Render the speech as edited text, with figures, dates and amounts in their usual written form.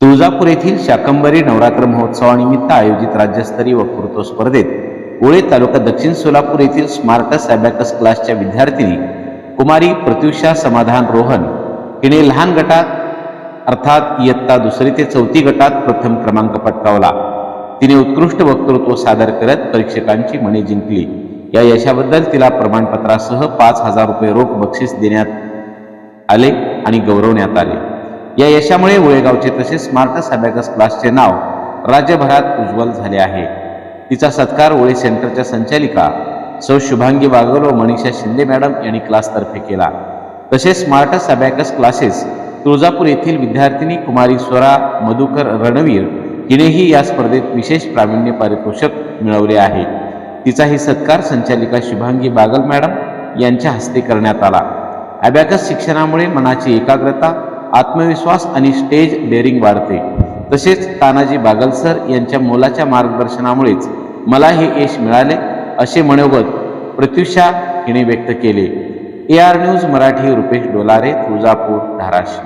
तुळजापूर येथील शाकंभरी नवरात्र महोत्सवानिमित्त आयोजित राज्यस्तरीय वक्तृत्व स्पर्धेत ओळे तालुका दक्षिण सोलापूर येथील स्मार्टस अबॅकस क्लासच्या विद्यार्थिनी कुमारी प्रत्युषा समाधान रोहन हिने लहान गटात अर्थात इयत्ता 2री ते 4थी गटात प्रथम क्रमांक पटकावला। तिने उत्कृष्ट वक्तृत्व सादर करत परीक्षकांची मने जिंकली। या यशाबद्दल तिला प्रमाणपत्रासह 5,000 रुपये रोख बक्षीस देण्यात आले आणि गौरवण्यात आले। या यशामुळे ओळेगावचे तसेच स्मार्टस अबॅकस क्लासचे नाव राज्यभरात उज्ज्वल झाले आहे। तिचा सत्कार ओळे सेंटरच्या संचालिका सौ शुभांगी बागल व मनीषा शिंदे मॅडम यांनी क्लासतर्फे केला। तसेच स्मार्टस अबॅकस क्लासेस तुळजापूर येथील विद्यार्थिनी कुमारी स्वरा मधुकर रणवीर हिनेही या स्पर्धेत विशेष प्रावीण्य पारितोषिक मिळवले आहे। तिचाही सत्कार संचालिका शुभांगी बागल मॅडम यांच्या हस्ते करण्यात आला। अबॅकस शिक्षणामुळे मनाची एकाग्रता, आत्मविश्वास आणि स्टेज डेअरिंग वाढते। तसेच तानाजी बागल सर यांच्या मोलाच्या मार्गदर्शनामुळेच मला हे यश मिळाले असे मनोगत प्रत्युषा हिने व्यक्त केले। AR news Marathi Rupesh Dolare, Tuljapur, Dharashiv.